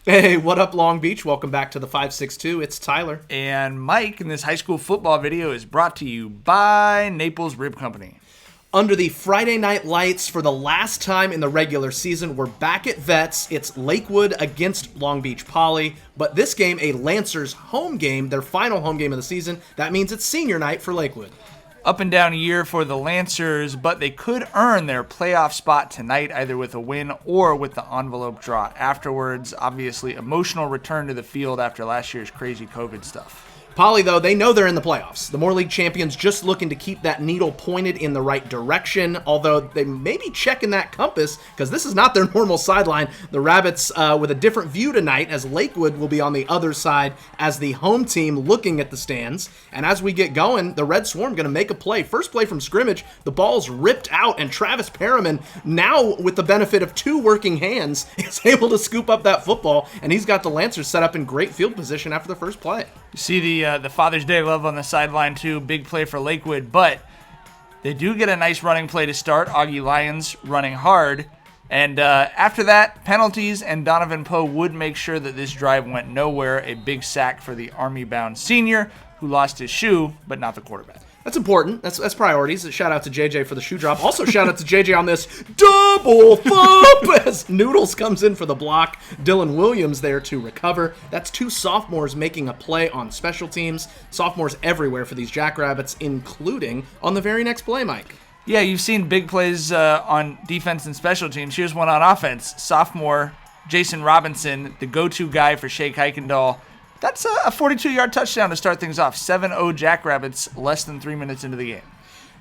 Hey, what up, Long Beach? Welcome back to the 562. It's Tyler. And Mike, and this high school football video is brought to you by Naples Rib Company. Under the Friday night lights for the last time in the regular season, we're back at Vets. It's Lakewood against Long Beach Poly, but this game, a Lancers home game, their final home game of the season. That means it's senior night for Lakewood. Up and down year for the Lancers, but they could earn their playoff spot tonight, either with a win or with the envelope draw afterwards. Obviously, emotional return to the field after last year's crazy COVID stuff. Poly, though, they know they're in the playoffs. The Moore League champions just looking to keep that needle pointed in the right direction, although they may be checking that compass because this is not their normal sideline. The Rabbits with a different view tonight, as Lakewood will be on the other side as the home team looking at the stands. And as we get going, the Red Swarm going to make a play. First play from scrimmage, the ball's ripped out, and Travis Perriman, now with the benefit of two working hands, is able to scoop up that football, and he's got the Lancers set up in great field position after the first play. You see the Father's Day love on the sideline too. Big play for Lakewood, but they do get a nice running play to start. Augie Lyons running hard. And after that, penalties, and Donovan Poe would make sure that this drive went nowhere. A big sack for the Army-bound senior who lost his shoe, but not the quarterback. That's important. That's priorities. Shout out to JJ for the shoe drop. Also, shout out to JJ on this double thump as Noodles comes in for the block. Dylan Williams there to recover. That's two sophomores making a play on special teams. Sophomores everywhere for these Jackrabbits, including on the very next play, Mike. Yeah, you've seen big plays on defense and special teams. Here's one on offense. Sophomore Jason Robinson, the go-to guy for Shea Kuykendall. That's a 42-yard touchdown to start things off. 7-0 Jackrabbits, less than 3 minutes into the game.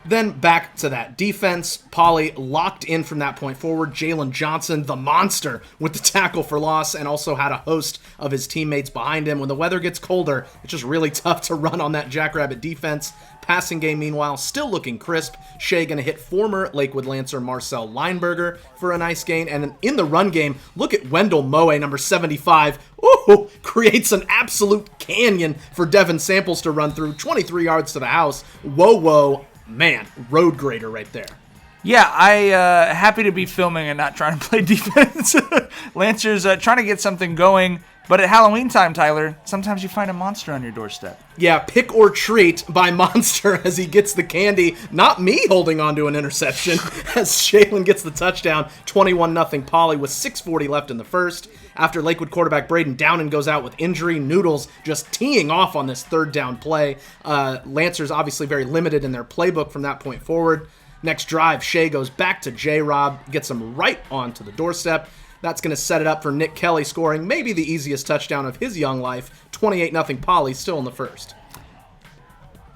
Then back to that defense. Poly locked in from that point forward. Jalen Johnson, the monster, with the tackle for loss, and also had a host of his teammates behind him. When the weather gets colder, it's just really tough to run on that Jackrabbit defense. Passing game, meanwhile, still looking crisp. Shea going to hit former Lakewood Lancer Marcel Lineberger for a nice gain. And then in the run game, look at Wendell Moe, number 75. Ooh, creates an absolute canyon for Devin Samples to run through. 23 yards to the house. Whoa. Man, road grader right there. Yeah, happy to be filming and not trying to play defense. Lancers trying to get something going, but at Halloween time, Tyler, sometimes you find a monster on your doorstep. Yeah, pick or treat by Monster as he gets the candy. Not me holding on to an interception as Shaylin gets the touchdown. 21-0 Poly with 6:40 left in the first. After Lakewood quarterback Braden Downen goes out with injury, Noodles just teeing off on this third down play. Lancers obviously very limited in their playbook from that point forward. Next drive, Shea goes back to J-Rob, gets him right onto the doorstep. That's going to set it up for Nick Kelly scoring maybe the easiest touchdown of his young life. 28-0 Poly, still in the first.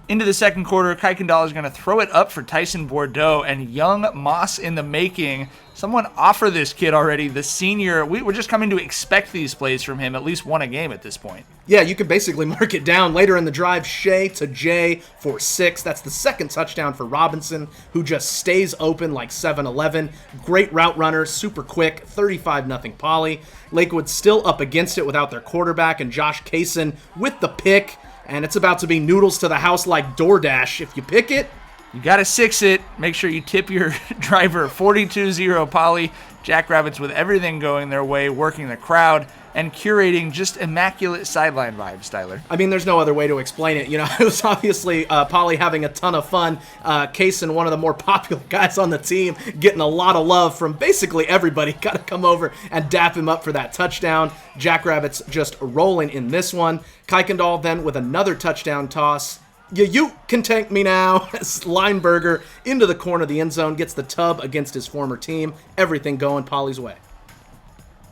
Into the second quarter, Kuykendall is going to throw it up for Tyson Bordeaux, and young Moss in the making. Someone offer this kid already, the senior. We're just coming to expect these plays from him, at least one a game at this point. Yeah, you can basically mark it down. Later in the drive, Shea to Jay for 6. That's the second touchdown for Robinson, who just stays open like 7-Eleven. Great route runner, super quick, 35-0 Poly. Lakewood still up against it without their quarterback, and Josh Kaysen with the pick. And it's about to be Noodles to the house like DoorDash. If you pick it, you got to 6 it. Make sure you tip your driver. 42-0 Poly. Jackrabbits with everything going their way, working the crowd, and curating just immaculate sideline vibes, Tyler. I mean, there's no other way to explain it. You know, it was obviously Poly having a ton of fun. Kaysen, one of the more popular guys on the team, getting a lot of love from basically everybody. Got to come over and dap him up for that touchdown. Jackrabbits just rolling in this one. Kuykendall then with another touchdown toss. You can tank me now. As Lineberger into the corner of the end zone, gets the tub against his former team. Everything going Poly's way.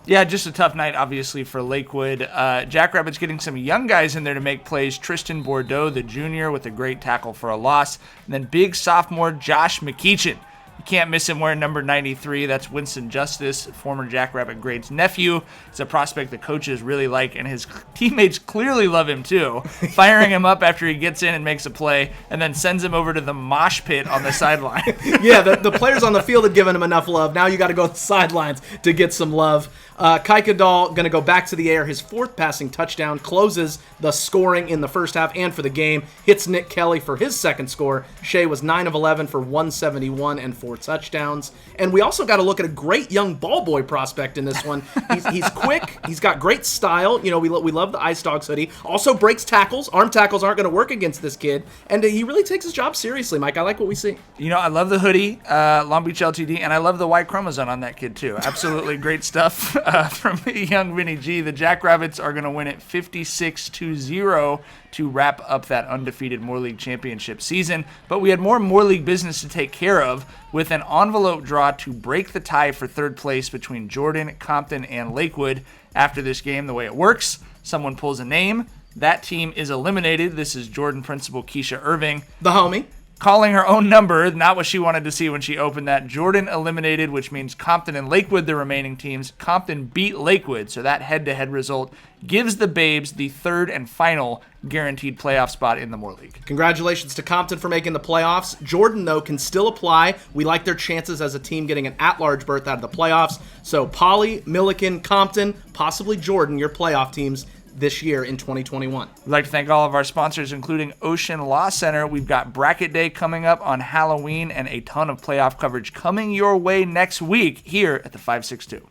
Yeah, just a tough night, obviously, for Lakewood. Jackrabbits getting some young guys in there to make plays. Tristan Bordeaux, the junior, with a great tackle for a loss. And then big sophomore Josh McEachin. You can't miss him wearing number 93. That's Winston Justice, former Jackrabbit great's nephew. It's a prospect the coaches really like, and his teammates clearly love him too. Firing him up after he gets in and makes a play, and then sends him over to the mosh pit on the sideline. Yeah, the players on the field had given him enough love. Now you got to go to the sidelines to get some love. Kuykendall going to go back to the air. His fourth passing touchdown closes the scoring in the first half and for the game. Hits Nick Kelly for his second score. Shea was 9 of 11 for 171 and 4 touchdowns. And we also got to look at a great young ball boy prospect in this one. He's quick. He's got great style. You know, we love the Ice Dogs hoodie. Also breaks tackles. Arm tackles aren't going to work against this kid. And he really takes his job seriously, Mike. I like what we see. You know, I love the hoodie, Long Beach LTD, and I love the Y chromosome on that kid, too. Absolutely great stuff from young Vinny G. The Jackrabbits are going to win it 56-0 to wrap up that undefeated Moore League championship season. But we had more Moore League business to take care of with an envelope draw to break the tie for third place between Jordan, Compton, and Lakewood. After this game, the way it works, someone pulls a name. That team is eliminated. This is Jordan principal Keisha Irving. The homie. Calling her own number, not what she wanted to see when she opened that. Jordan eliminated, which means Compton and Lakewood, the remaining teams. Compton beat Lakewood, so that head-to-head result gives the Babes the third and final guaranteed playoff spot in the Moore League. Congratulations to Compton for making the playoffs. Jordan, though, can still apply. We like their chances as a team getting an at-large berth out of the playoffs. So Polly, Milliken, Compton, possibly Jordan, your playoff teams this year in 2021. We'd like to thank all of our sponsors, including Ocean Law Center. We've got Bracket Day coming up on Halloween and a ton of playoff coverage coming your way next week here at the 562.